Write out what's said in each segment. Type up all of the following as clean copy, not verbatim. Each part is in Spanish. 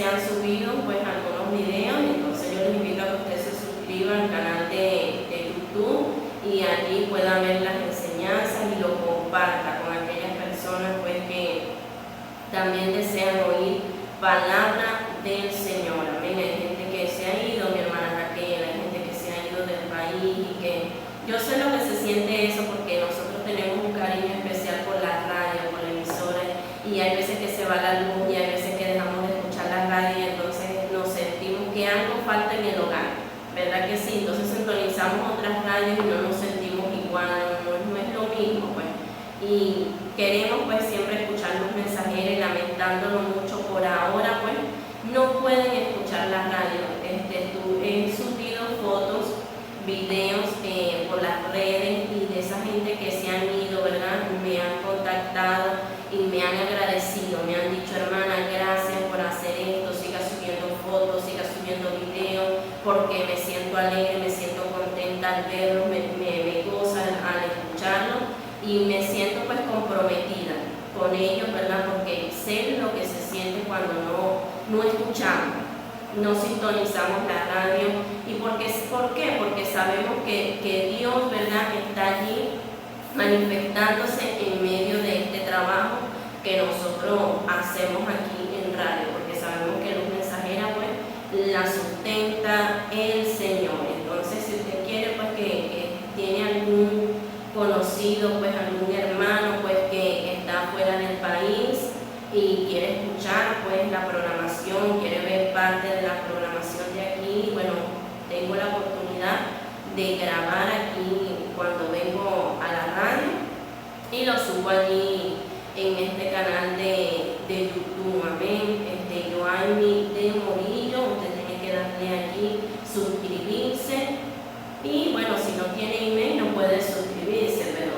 se han subido pues algunos videos, entonces yo les invito a que usted se suscriba al canal de YouTube y allí pueda ver las enseñanzas y lo comparta con aquellas personas pues que también desean oír palabra del Señor. Amén. Hay gente que se ha ido, mi hermana Raquel, hay gente que se ha ido del país y que yo sé lo que se siente eso, porque nosotros tenemos un cariño especial por la radio, por la emisora, y hay veces que se va la luz y hay veces que dejamos de escuchar la radio y entonces nos sentimos que algo falta en el hogar, ¿verdad que sí? Entonces sintonizamos otras radios y no nos sentimos igual, no es lo mismo, pues. Y queremos pues siempre escuchar los mensajeros, lamentándolo mucho por ahora, pues no pueden escuchar la radio. He subido fotos, videos por las redes y de esa gente que se han ido, ¿verdad? Me han contactado y me han agradecido, me han dicho, hermana, gracias por hacer esto, siga subiendo fotos, siga subiendo videos, porque me siento alegre, me siento contenta al verlo, me goza al escucharlo y me siento pues comprometida con ellos, ¿verdad? Porque sé lo que se siente cuando no escuchamos, no sintonizamos la radio. ¿Y por qué? Porque sabemos que Dios, ¿verdad?, está allí manifestándose en medio de este trabajo que nosotros hacemos aquí en radio, porque sabemos que Luz Mensajera pues la sustenta el Señor. Entonces, si usted quiere pues que tiene algún conocido, pues algún hermano pues que está fuera del país y quiere escuchar pues la programación, quiere ver parte de la programación de aquí, bueno, tengo la oportunidad de grabar aquí cuando vengo a la radio y lo subo allí en este canal de YouTube. Amén. Yoaimi de Morillo, usted tiene que darle allí suscribirse y bueno, si no tiene email no puede suscribirse, pero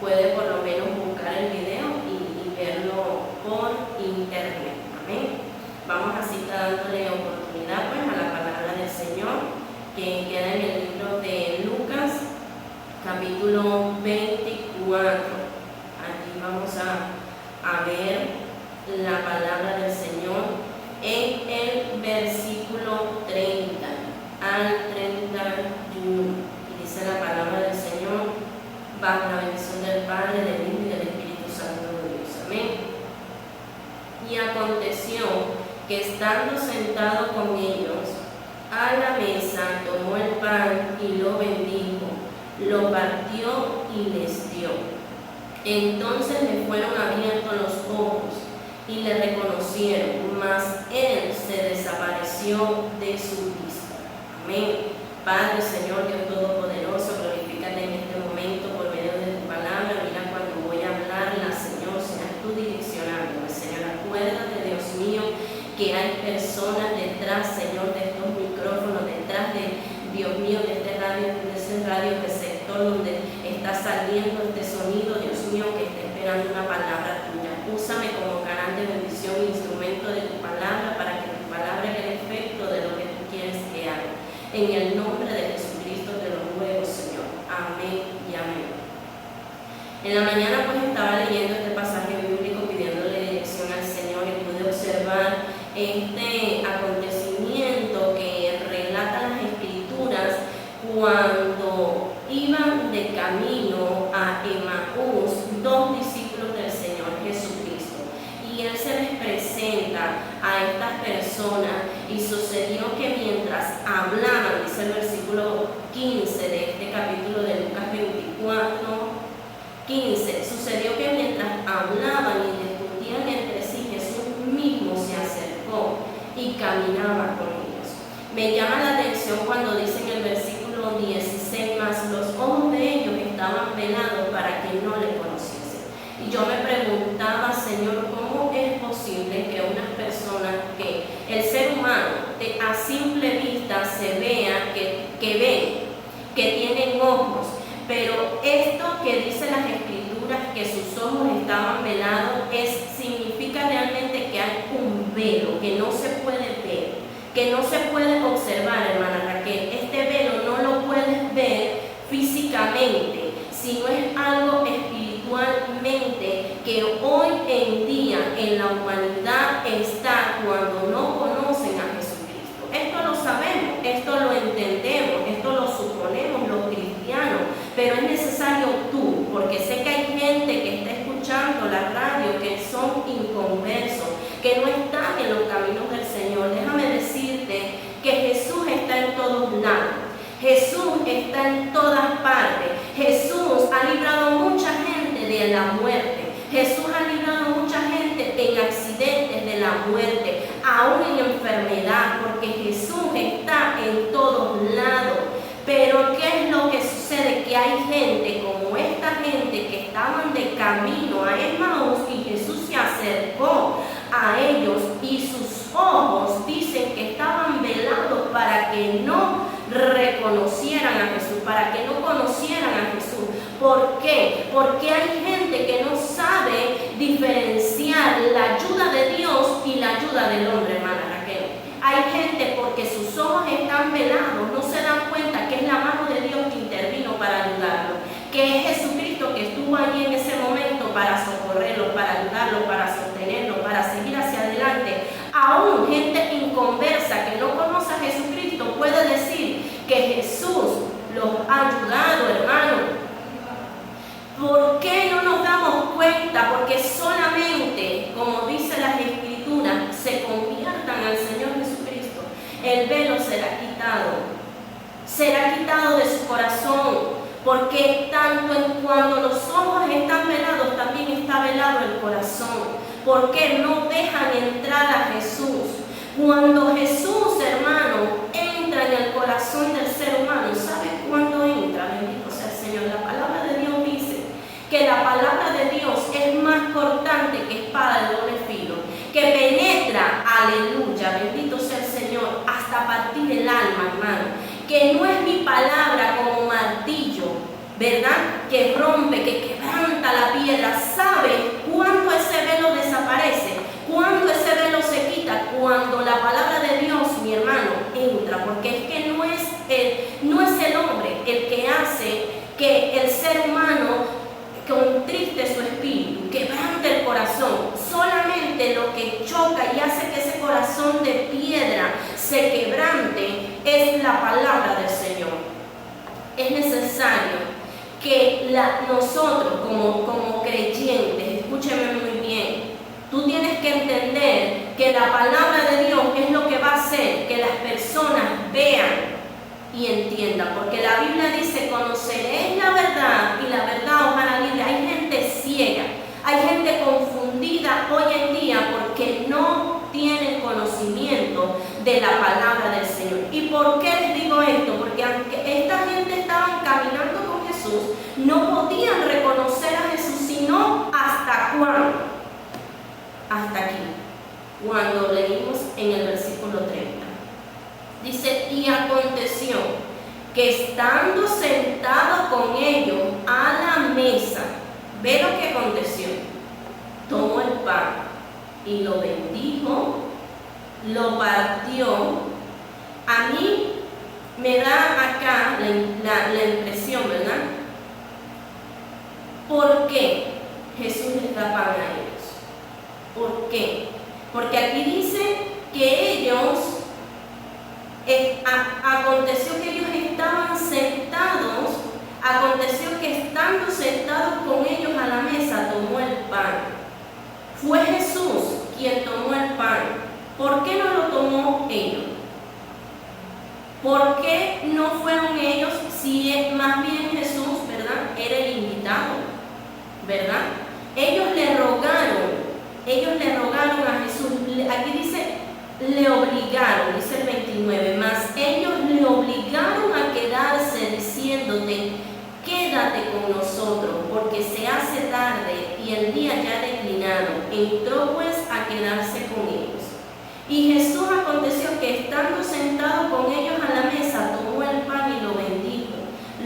puede por lo menos buscar el video y verlo por internet. Amén. Vamos así dándole oportunidad pues a la palabra del Señor que queda en el libro de Lucas, capítulo 24. Allí vamos a ver la palabra del Señor en el versículo 30 al 31. Y dice la palabra del Señor bajo la bendición del Padre, del Hijo y del Espíritu Santo de Dios. Amén. Y aconteció que estando sentado con ellos a la mesa, tomó el pan y lo bendijo, lo partió y les dio. Entonces le fueron abiertos los ojos y le reconocieron, mas él se desapareció de su vista. Amén. Padre, Señor Dios Todopoderoso, glorifícate en este momento por medio de tu palabra. Mira, cuando voy a hablarla, Señor, seas tú direccionándome. Señor, acuérdate, Dios mío, que hay personas detrás, Señor, de estos micrófonos, detrás de, Dios mío, de ese radio receptor donde está saliendo este sonido, Dios mío, que está esperando una palabra tuya. Úsame como canal de bendición e instrumento de tu palabra para que tu palabra haga el efecto de lo que tú quieres que haga. En el nombre de Jesucristo te lo ruego, Señor. Amén y amén. En la mañana pues estaba leyendo este pasaje bíblico pidiéndole dirección al Señor y pude observar este acontecimiento que relata las Escrituras cuando iban de camino a Emaús dos discípulos del Señor Jesucristo. Y Él se les presenta a estas personas y sucedió que mientras hablaban, dice el versículo 15 de este capítulo de Lucas 24, 15, sucedió que mientras hablaban y discutían entre sí, Jesús mismo se acercó y caminaba con ellos. Me llama la atención cuando dice en el versículo 16, más los ojos de ellos estaban velados para que no le conociesen. Y yo me preguntaba, Señor, ¿cómo es posible que unas personas, que el ser humano a simple vista se vea que ven, que tienen ojos, pero esto que dice las Escrituras, que sus ojos estaban velados, significa realmente que hay un velo que no se puede ver, que no se puede observar, hermana Raquel. Este velo no lo puedes ver físicamente, sino es algo espiritualmente que hoy en día en la humanidad está, cuando no conoce pero es necesario tú, porque sé que hay gente que está escuchando la radio que son inconversos, que no están en los caminos del Señor. Déjame decirte que Jesús está en todos lados. Jesús está en todas partes. Jesús ha librado a mucha gente de la muerte. Jesús ha librado a mucha gente en accidentes de la muerte, aún en enfermedad, porque Jesús está en todos lados. Pero ¿qué es lo que sucede? Que hay gente como esta gente que estaban de camino a Emmaús y Jesús se acercó a ellos y sus ojos dicen que estaban velados para que no reconocieran a Jesús, para que no conocieran a Jesús. ¿Por qué? Porque hay gente que no sabe diferenciar la ayuda de Dios y la ayuda del hombre, hermana Raquel. Hay gente porque sus ojos están velados, no se dan cuenta que es la mano de Dios que intervino para ayudarlo, que es Jesucristo que estuvo allí en ese momento para socorrerlo, para ayudarlo, para sostenerlo, para seguir hacia adelante. Aún gente inconversa que no conoce a Jesucristo puede decir que Jesús los ha ayudado, hermano. ¿Por qué no nos damos cuenta? Porque solamente, como dice las Escrituras, se conviertan al Señor Jesucristo, el velo será quitado de su corazón, porque tanto en cuando los ojos están velados, también está velado el corazón, porque no dejan entrar a Jesús. Cuando Jesús, hermano, entra en el corazón del ser humano, ¿sabe cuándo entra? Bendito sea el Señor. La palabra de Dios dice que la palabra de Dios es más cortante que espada de doble filo, que penetra, aleluya, bendito sea el Señor, hasta partir el alma, hermano, que no es mi palabra como martillo, ¿verdad?, que rompe, que quebranta la piedra. ¿Sabe cuándo ese velo desaparece? ¿Cuándo ese velo se quita? Cuando la palabra de Dios, mi hermano, entra, porque es que no es el hombre el que hace que el ser humano contriste su espíritu, quebrante el corazón. Solamente lo que choca y hace que ese corazón de piedra se quebrante es la palabra del Señor. Es necesario que nosotros como creyentes, escúcheme muy bien, tú tienes que entender que la palabra de Dios es lo que va a hacer que las personas vean y entiendan, porque la Biblia dice: conoceréis la verdad y la verdad os hará libre. Hay gente ciega, hay gente confundida hoy en día porque no tienen conocimiento de la palabra del Señor. ¿Y por qué les digo esto? Porque aunque esta gente estaban caminando con Jesús, no podían reconocer a Jesús, sino ¿hasta cuándo? Hasta aquí, cuando leímos en el versículo 30. Dice: y aconteció que estando sentado con ellos a la mesa, ve lo que aconteció, tomó el pan y lo bendijo, lo partió. A mí me da acá la impresión, ¿verdad? ¿Por qué Jesús les da pan a ellos? ¿Por qué? Porque aquí dice que ellos, aconteció que ellos estaban sentados, aconteció que estando sentados con ellos a la mesa, tomó el pan. Fue Jesús quien tomó el pan. ¿Por qué no lo tomó ellos? ¿Por qué no fueron ellos si es más bien Jesús, ¿verdad?, era el invitado, ¿verdad? Ellos le rogaron a Jesús. Aquí dice: le obligaron, dice el 29, mas ellos le obligaron a quedarse, diciéndote: quédate con nosotros, porque se hace tarde y el día ya ha declinado. Entró pues a quedarse con ellos. Y Jesús, aconteció que estando sentado con ellos a la mesa, tomó el pan y lo bendijo,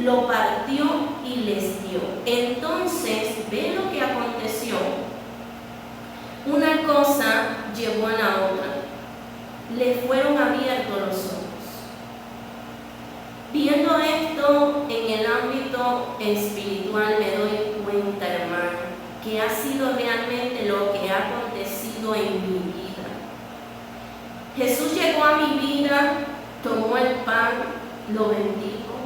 lo partió y les dio. Entonces, ve lo que aconteció. Una cosa llevó a la otra. Le fueron abiertos los ojos. Viendo esto en el ámbito espiritual, me doy cuenta, hermano, que ha sido realmente lo que ha acontecido en mi vida. Jesús llegó a mi vida, tomó el pan, lo bendijo,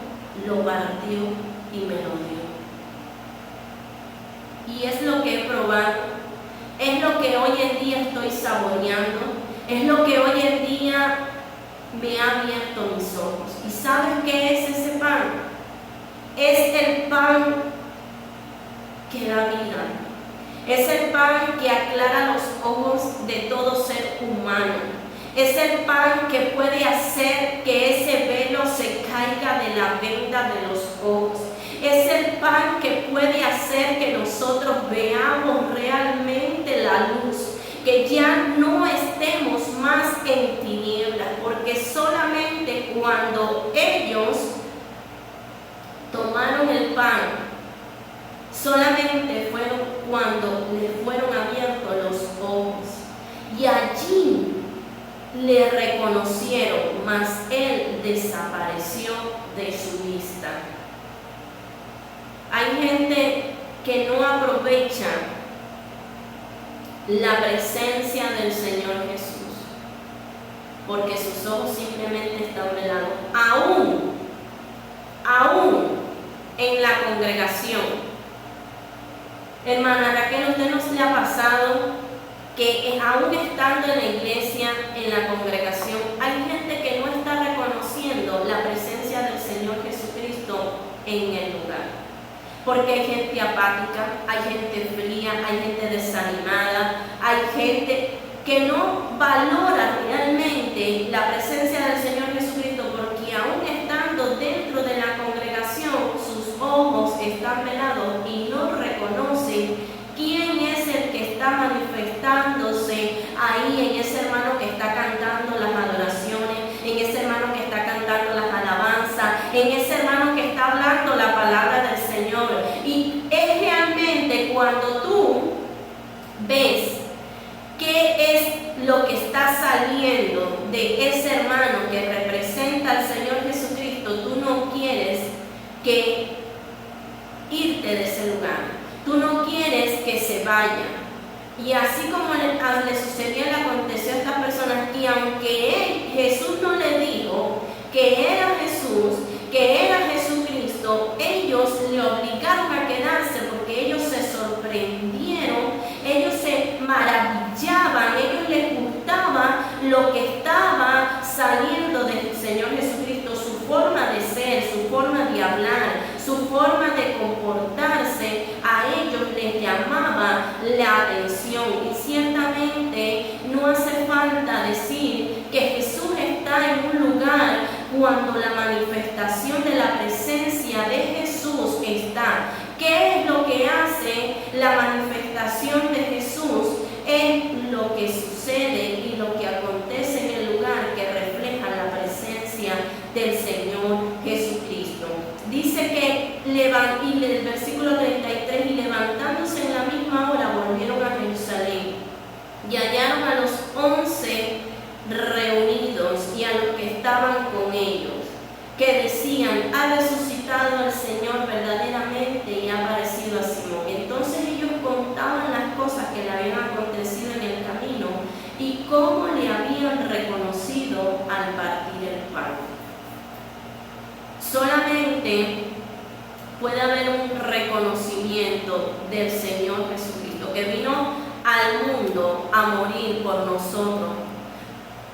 lo partió y me lo dio. y es lo que he probado, es lo que hoy en día estoy saboreando, es lo que hoy en día me ha abierto mis ojos. ¿Y sabes qué es ese pan? Es el pan que da vida, es el pan que aclara los ojos de todo ser humano, es el pan que puede hacer que ese velo se caiga de la venda de los ojos, es el pan que puede hacer que nosotros veamos realmente la luz, que ya no estemos más en tinieblas, porque solamente cuando ellos tomaron el pan, solamente fueron cuando les fueron abiertos los ojos, y allí le reconocieron, mas él desapareció de su vista. Hay gente que no aprovecha la presencia del Señor Jesús, porque sus ojos simplemente están velados, aún en la congregación. Hermana Raquel, ¿usted no le ha pasado que aún estando en la iglesia, en la congregación, hay gente que no está reconociendo la presencia del Señor Jesucristo en el lugar? Porque hay gente apática, hay gente fría, hay gente desanimada, hay gente que no valora realmente la presencia del Señor Jesucristo, porque aún estando dentro de la congregación, sus ojos están velados y no reconocen quién es el que está manifestándose ahí, en ese hermano que está cantando las adoraciones, en ese hermano que está cantando las alabanzas, en ese hermano que está hablando la palabra del Señor. Y es realmente cuando tú ves qué es lo que está saliendo de ese hermano que representa al Señor Jesucristo, tú no quieres que irte de ese lugar. Tú no quieres que se vaya. Y así como le sucedió, le aconteció a estas personas, y aunque Jesús no le dijo que era Jesús, que era Jesucristo, ellos le obligaron a quedarse porque ellos se sorprendieron, ellos se maravillaban, ellos les gustaba lo que estaba saliendo del Señor Jesucristo, su forma de ser, su forma de hablar, su forma de comportarse, a ellos les llamaba la atención. Y ciertamente no hace falta decir que Jesús está en un lugar cuando la manifestación de la presencia de Jesús está. ¿Qué es lo que hace la manifestación de Jesús? Es lo que sucede y lo que acontece en el lugar que refleja la presencia del Señor Jesucristo. Dice que, y el versículo 33, y levantándose en la misma hora volvieron a Jerusalén y hallaron a los 11 reunidos y a los que estaban con ellos, que decían: ha resucitado el Señor verdaderamente y ha aparecido a Simón. Entonces ellos contaban las cosas que le habían acontecido en el camino y cómo le habían reconocido al partir el pan. Solamente puede haber un reconocimiento del Señor Jesucristo, que vino al mundo a morir por nosotros.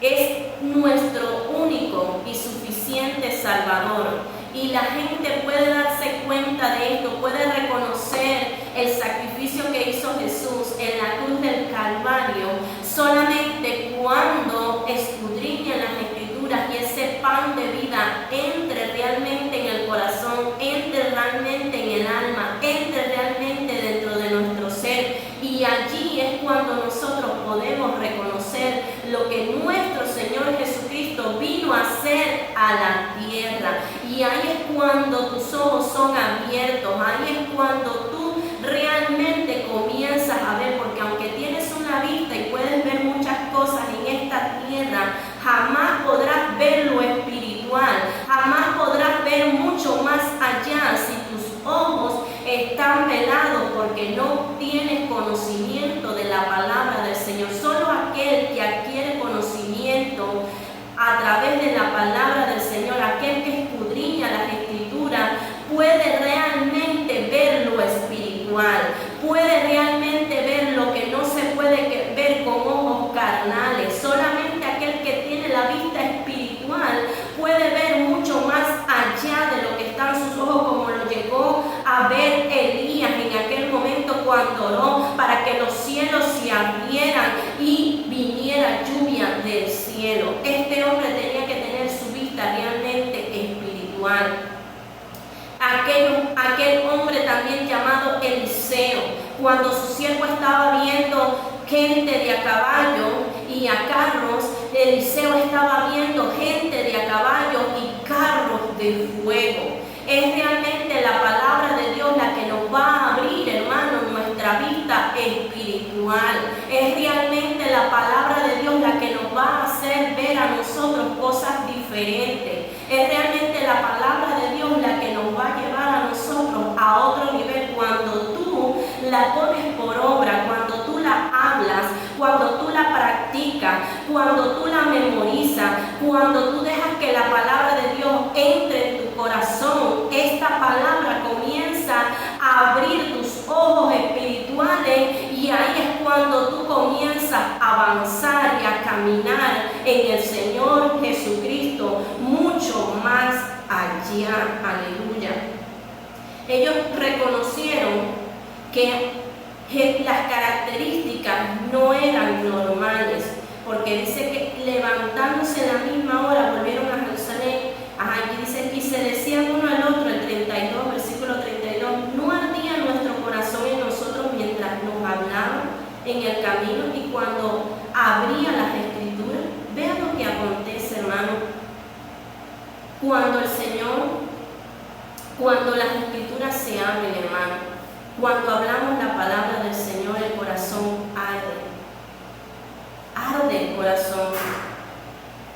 Es nuestro único y suficiente Salvador. Y la gente puede darse cuenta de esto, puede reconocer el sacrificio que hizo Jesús en la cruz del Calvario solamente cuando escudriñan las Escrituras y ese pan de vida entre realmente en el corazón, entre realmente en el alma, entre realmente dentro de nuestro ser. Y allí es cuando nosotros podemos reconocer lo que nuestro Señor Jesucristo vino a hacer a la tierra. Y ahí es cuando tus ojos son abiertos, ahí es cuando tú realmente comienzas a ver, porque aunque tienes una vista y puedes ver muchas cosas en esta tierra, jamás podrás ver lo espiritual, jamás podrás ver mucho más allá si tus ojos están velados, porque no tienes conocimiento de la palabra del Señor. Solo aquel que adquiere conocimiento a través de la palabra del Señor, aquel que escudriña las Escrituras, puede realmente ver lo espiritual, puede Eliseo. Cuando su siervo estaba viendo gente de a caballo y a carros, Eliseo estaba viendo gente de a caballo y carros de fuego. Es realmente la palabra de Dios la que nos va a abrir, hermanos, nuestra vista espiritual. Es realmente la palabra de Dios la que nos va a hacer ver a nosotros cosas diferentes. Es realmente la palabra de Dios la que nos va a llevar a nosotros a otro nivel cuando tú la pones por obra, cuando tú la hablas, cuando tú la practicas, cuando tú la memorizas, cuando tú dejas que la palabra de Dios entre en tu corazón. Esta palabra comienza a abrir tus ojos espirituales y ahí es cuando tú comienzas a avanzar y a caminar en el Señor Jesucristo mucho más allá. Aleluya. Ellos reconocieron que las características no eran normales, porque dice que levantándose en la misma hora volvieron a Jerusalén. Aquí dice, y se decían uno al otro, el 32, versículo 32, ¿no ardía nuestro corazón en nosotros mientras nos hablaban en el camino y cuando abría las escrituras? Vean lo que acontece, hermano. Cuando el Señor, cuando las escrituras se abren, hermano, cuando hablamos la palabra del Señor, el corazón arde. Arde el corazón.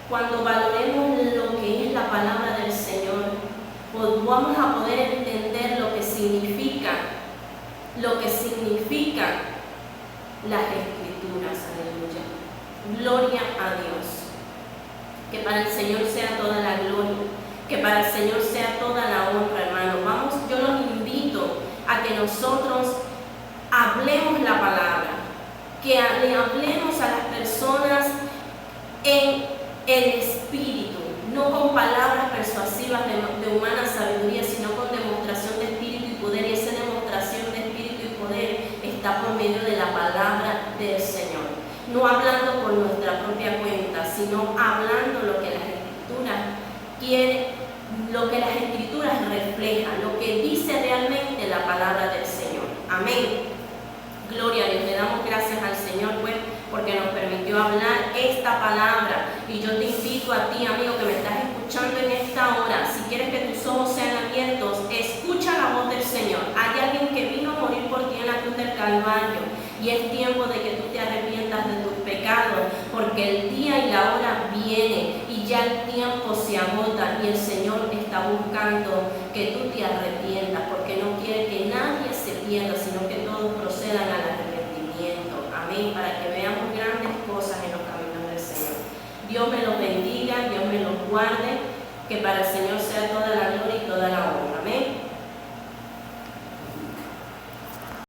Cuando valoremos lo que es la palabra del Señor, pues vamos a poder entender lo que significan las escrituras. Aleluya. Gloria a Dios. Que para el Señor sea toda la gloria, que para el Señor sea toda la honra, hermano. Yo los invito a que nosotros hablemos la palabra, que le hablemos a las personas en el espíritu, no con palabras persuasivas de humana sabiduría, sino con demostración de espíritu y poder, y esa demostración de espíritu y poder está por medio de la palabra del Señor, no hablando por nuestra propia cuenta, sino hablando lo que las escrituras quieren, lo que las escrituras reflejan, lo que dice realmente la palabra del Señor. Amén. Gloria a Dios. Le damos gracias al Señor, pues, porque nos permitió hablar esta palabra. Y yo te invito a ti, amigo, que me estás escuchando en esta hora, si quieres que tus ojos sean abiertos, escucha la voz del Señor. Hay alguien que vino a morir por ti en la cruz del Calvario, y es tiempo de que tú te arrepientas de tus pecados, porque el día y la hora viene y ya el tiempo se agota y el Señor está buscando que tú te arrepientas, porque no quiere que nadie se pierda, sino que todos procedan al arrepentimiento. Amén. Para que veamos grandes cosas en los caminos del Señor. Dios me los bendiga, Dios me los guarde, que para el Señor sea toda la gloria